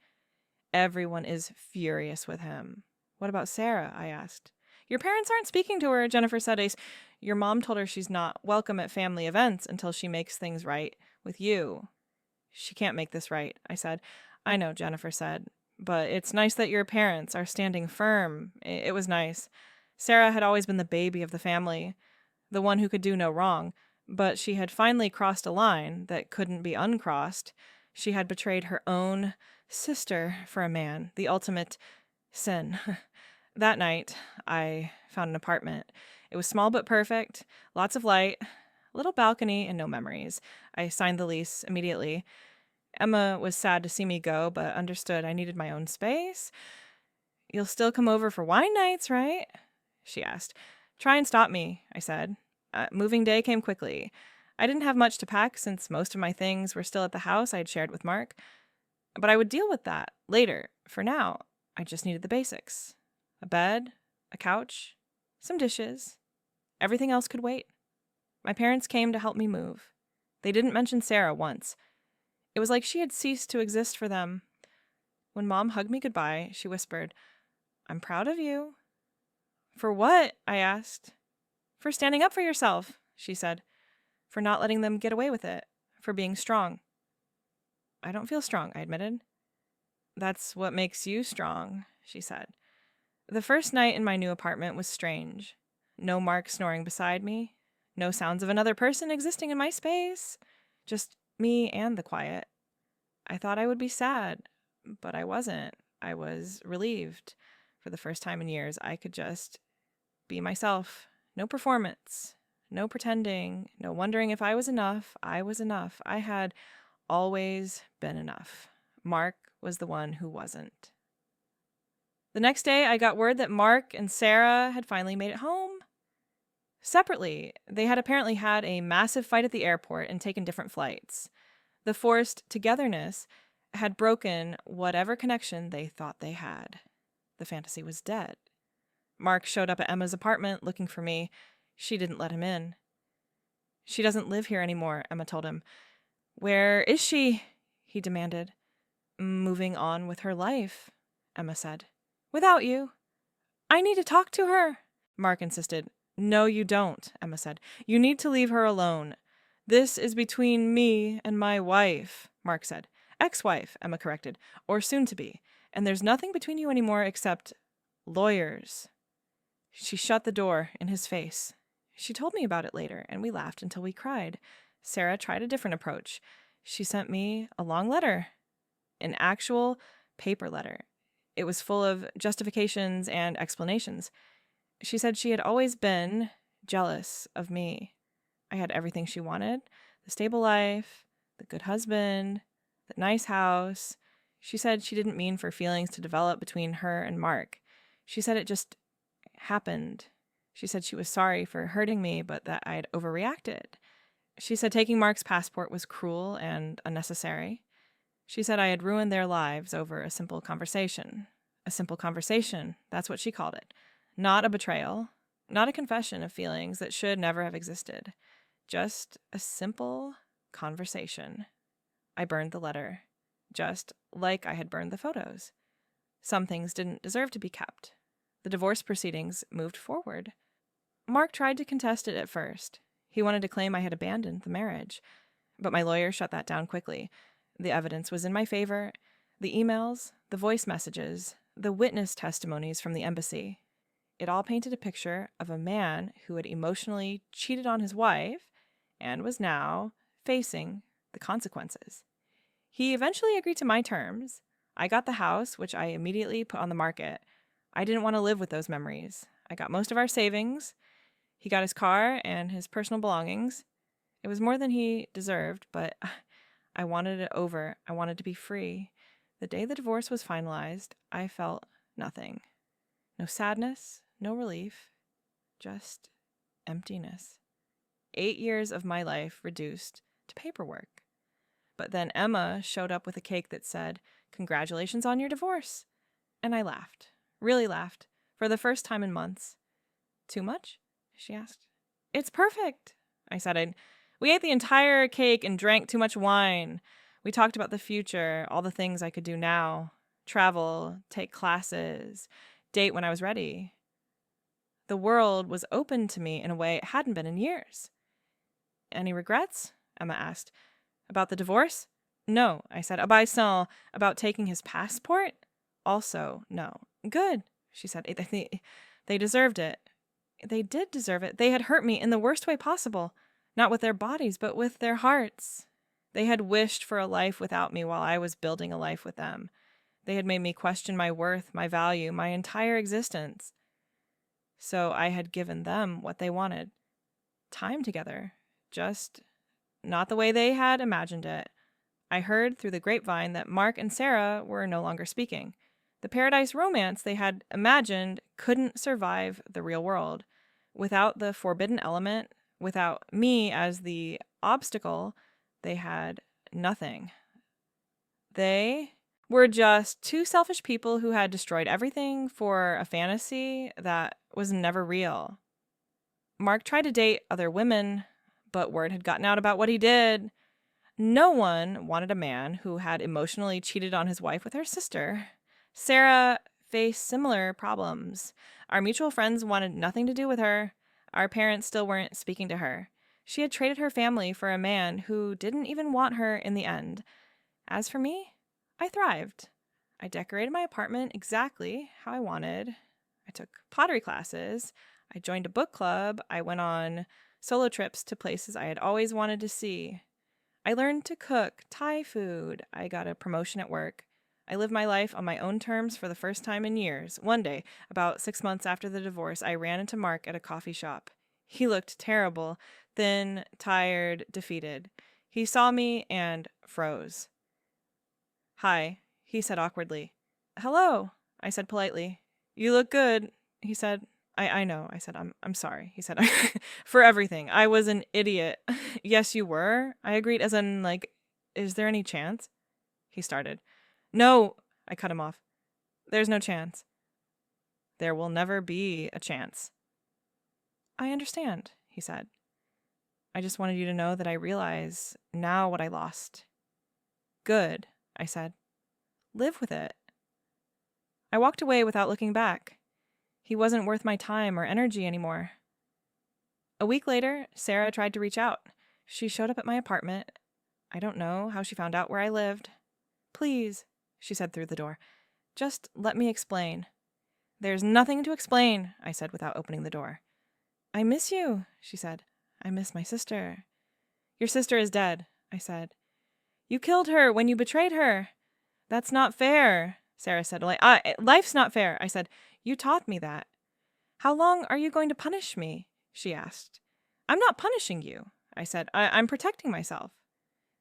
Everyone is furious with him." "What about Sarah?" I asked. "Your parents aren't speaking to her," Jennifer said. "Your mom told her she's not welcome at family events until she makes things right with you." "She can't make this right," I said. "I know," Jennifer said, "but it's nice that your parents are standing firm." It was nice. Sarah had always been the baby of the family, the one who could do no wrong, but she had finally crossed a line that couldn't be uncrossed. She had betrayed her own sister for a man, the ultimate sin. That night, I found an apartment. It was small but perfect, lots of light, a little balcony, and no memories. I signed the lease immediately. Emma was sad to see me go, but understood I needed my own space. "You'll still come over for wine nights, right?" she asked. "Try and stop me," I said. Moving day came quickly. I didn't have much to pack since most of my things were still at the house I had shared with Mark. But I would deal with that later. For now, I just needed the basics. A bed, a couch, some dishes. Everything else could wait. My parents came to help me move. They didn't mention Sarah once. It was like she had ceased to exist for them. When Mom hugged me goodbye, she whispered, "I'm proud of you." "For what?" I asked. "For standing up for yourself," she said. "For not letting them get away with it. For being strong." "I don't feel strong," I admitted. "That's what makes you strong," she said. The first night in my new apartment was strange. No Mark snoring beside me. No sounds of another person existing in my space. Just me and the quiet. I thought I would be sad, but I wasn't. I was relieved. For the first time in years, I could just be myself. No performance. No pretending. No wondering if I was enough. I was enough. I had always been enough. Mark was the one who wasn't. The next day, I got word that Mark and Sarah had finally made it home. Separately, they had apparently had a massive fight at the airport and taken different flights. The forced togetherness had broken whatever connection they thought they had. The fantasy was dead. Mark showed up at Emma's apartment looking for me. She didn't let him in. "She doesn't live here anymore," Emma told him. "Where is she?" he demanded. "Moving on with her life," Emma said. "Without you." "I need to talk to her," Mark insisted. "No, you don't," Emma said. "You need to leave her alone. This is between me and my wife," Mark said. "Ex-wife," Emma corrected, "or soon to be. And there's nothing between you anymore except lawyers." She shut the door in his face. She told me about it later, and we laughed until we cried. Sarah tried a different approach. She sent me a long letter, an actual paper letter. It was full of justifications and explanations. She said she had always been jealous of me. I had everything she wanted: the stable life, the good husband, the nice house. She said she didn't mean for feelings to develop between her and Mark. She said it just happened. She said she was sorry for hurting me, but that I had overreacted. She said taking Mark's passport was cruel and unnecessary. She said I had ruined their lives over a simple conversation. A simple conversation, that's what she called it. Not a betrayal, not a confession of feelings that should never have existed. Just a simple conversation. I burned the letter, just like I had burned the photos. Some things didn't deserve to be kept. The divorce proceedings moved forward. Mark tried to contest it at first. He wanted to claim I had abandoned the marriage, but my lawyer shut that down quickly. The evidence was in my favor: the emails, the voice messages, the witness testimonies from the embassy. It all painted a picture of a man who had emotionally cheated on his wife and was now facing the consequences. He eventually agreed to my terms. I got the house, which I immediately put on the market. I didn't want to live with those memories. I got most of our savings. He got his car and his personal belongings. It was more than he deserved, but I wanted it over. I wanted to be free. The day the divorce was finalized, I felt nothing. No sadness, no relief, just emptiness. 8 years of my life reduced to paperwork. But then Emma showed up with a cake that said, "Congratulations on your divorce." And I laughed, really laughed, for the first time in months. "Too much?" she asked. "It's perfect," I said. We ate the entire cake and drank too much wine. We talked about the future, all the things I could do now: travel, take classes, date when I was ready. The world was open to me in a way it hadn't been in years. "Any regrets?" Emma asked. "About the divorce?" "No," I said. About taking his passport?" "Also, no." "Good," she said. They deserved it. They did deserve it. They had hurt me in the worst way possible. Not with their bodies, but with their hearts. They had wished for a life without me while I was building a life with them. They had made me question my worth, my value, my entire existence. So I had given them what they wanted. Time together. Just not the way they had imagined it. I heard through the grapevine that Mark and Sarah were no longer speaking. The paradise romance they had imagined couldn't survive the real world. Without the forbidden element, without me as the obstacle, they had nothing. They were just two selfish people who had destroyed everything for a fantasy that was never real. Mark tried to date other women, but word had gotten out about what he did. No one wanted a man who had emotionally cheated on his wife with her sister. Sarah faced similar problems. Our mutual friends wanted nothing to do with her. Our parents still weren't speaking to her. She had traded her family for a man who didn't even want her in the end. As for me, I thrived. I decorated my apartment exactly how I wanted. I took pottery classes. I joined a book club. I went on solo trips to places I had always wanted to see. I learned to cook Thai food. I got a promotion at work. I lived my life on my own terms for the first time in years. One day, about 6 months after the divorce, I ran into Mark at a coffee shop. He looked terrible, thin, tired, defeated. He saw me and froze. "Hi," he said awkwardly. "Hello," I said politely. "You look good," he said. I know, I said. I'm sorry, he said. For everything. I was an idiot. "Yes, you were," I agreed, as in, like, "Is there any chance?" He started. "No," I cut him off. "There's no chance." "There will never be a chance." "I understand," he said. "I just wanted you to know that I realize now what I lost." "Good," I said. "Live with it." I walked away without looking back. He wasn't worth my time or energy anymore. A week later, Sarah tried to reach out. She showed up at my apartment. I don't know how she found out where I lived. "Please," she said through the door, "just let me explain." "There's nothing to explain," I said without opening the door. "I miss you," she said. "I miss my sister." "Your sister is dead," I said. "You killed her when you betrayed her." "That's not fair," Sarah said. Life's not fair," I said. "You taught me that." "How long are you going to punish me?" she asked. "I'm not punishing you," I said. I'm protecting myself."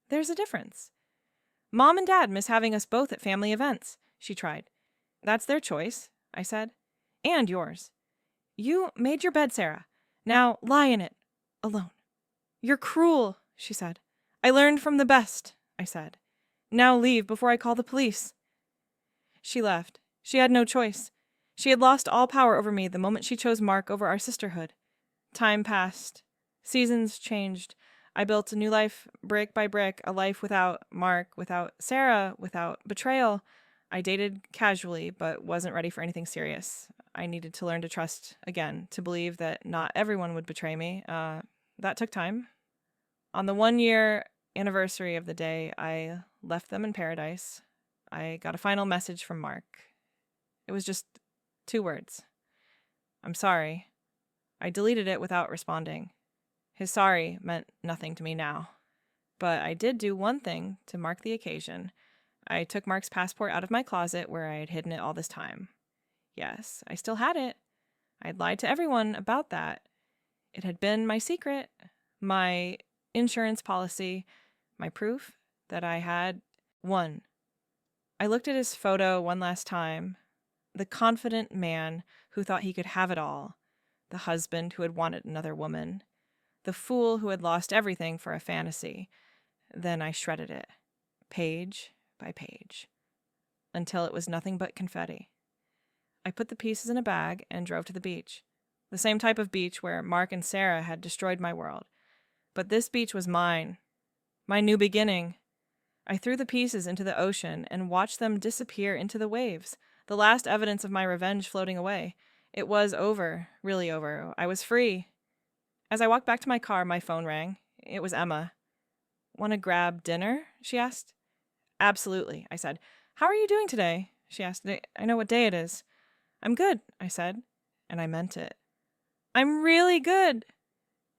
"There's a difference." "Mom and Dad miss having us both at family events," she tried. "That's their choice," I said. "And yours." "You made your bed, Sarah. Now lie in it. Alone." "You're cruel," she said. "I learned from the best," I said. "Now leave before I call the police." She left. She had no choice. She had lost all power over me the moment she chose Mark over our sisterhood. Time passed. Seasons changed. I built a new life, brick by brick, a life without Mark, without Sarah, without betrayal. I dated casually, but wasn't ready for anything serious. I needed to learn to trust again, to believe that not everyone would betray me. That took time. On the 1-year anniversary of the day I left them in paradise, I got a final message from Mark. It was just 2 words. "I'm sorry." I deleted it without responding. His sorry meant nothing to me now. But I did do one thing to mark the occasion. I took Mark's passport out of my closet where I had hidden it all this time. Yes, I still had it. I had lied to everyone about that. It had been my secret, my insurance policy, my proof that I had won. I looked at his photo one last time. The confident man who thought he could have it all. The husband who had wanted another woman. The fool who had lost everything for a fantasy. Then I shredded it. page by page, until it was nothing but confetti. I put the pieces in a bag and drove to the beach, the same type of beach where Mark and Sarah had destroyed my world. But this beach was mine, my new beginning. I threw the pieces into the ocean and watched them disappear into the waves, the last evidence of my revenge floating away. It was over, really over. I was free. As I walked back to my car, my phone rang. It was Emma. "Want to grab dinner?" she asked. "Absolutely," I said. "How are you doing today?" she asked. "I know what day it is." "I'm good," I said, and I meant it. "I'm really good."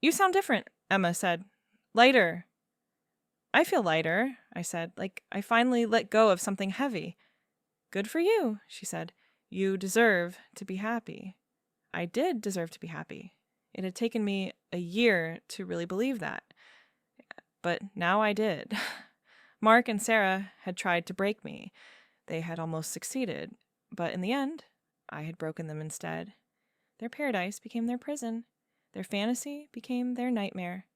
"You sound different," Emma said. "Lighter." "I feel lighter," I said, like I finally let go of something heavy. "Good for you," she said. "You deserve to be happy." I did deserve to be happy. It had taken me a year to really believe that. But now I did. Mark and Sarah had tried to break me. They had almost succeeded. But in the end, I had broken them instead. Their paradise became their prison. Their fantasy became their nightmare.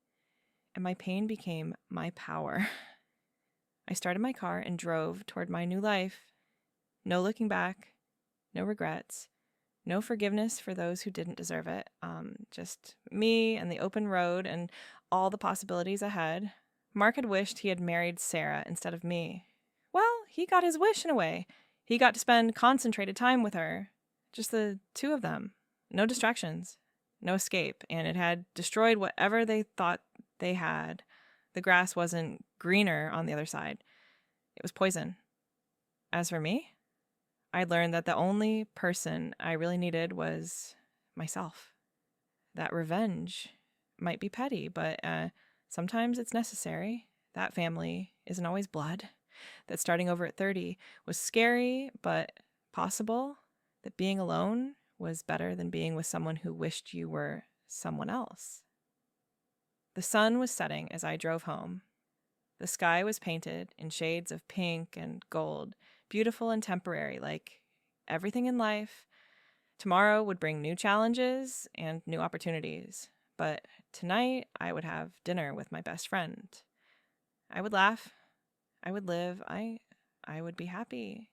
And my pain became my power. I started my car and drove toward my new life. No looking back, no regrets, no forgiveness for those who didn't deserve it. Just me and the open road and all the possibilities ahead. Mark had wished he had married Sarah instead of me. Well, he got his wish in a way. He got to spend concentrated time with her. Just the two of them. No distractions. No escape. And it had destroyed whatever they thought they had. The grass wasn't greener on the other side. It was poison. As for me, I learned that the only person I really needed was myself. That revenge might be petty, but sometimes it's necessary. That family isn't always blood. That starting over at 30 was scary, but possible. That being alone was better than being with someone who wished you were someone else. The sun was setting as I drove home. The sky was painted in shades of pink and gold, beautiful and temporary, like everything in life. Tomorrow would bring new challenges and new opportunities, but tonight I would have dinner with my best friend. I would laugh, I would live, I would be happy,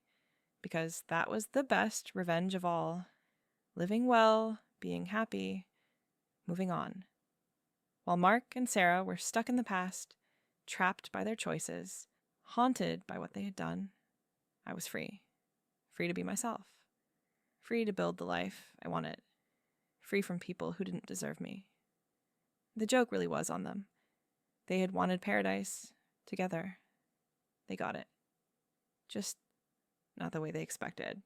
because that was the best revenge of all. Living well, being happy, moving on. While Mark and Sarah were stuck in the past, trapped by their choices, haunted by what they had done, I was free. Free to be myself. Free to build the life I wanted. Free from people who didn't deserve me. The joke really was on them. They had wanted paradise together. They got it. Just not the way they expected.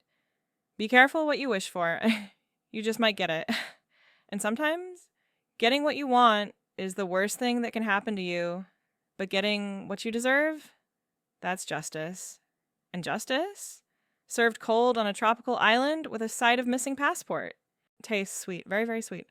Be careful what you wish for. You just might get it. And sometimes getting what you want is the worst thing that can happen to you. But getting what you deserve, that's justice. And justice? Served cold on a tropical island with a side of missing passport. Tastes sweet, very, very sweet.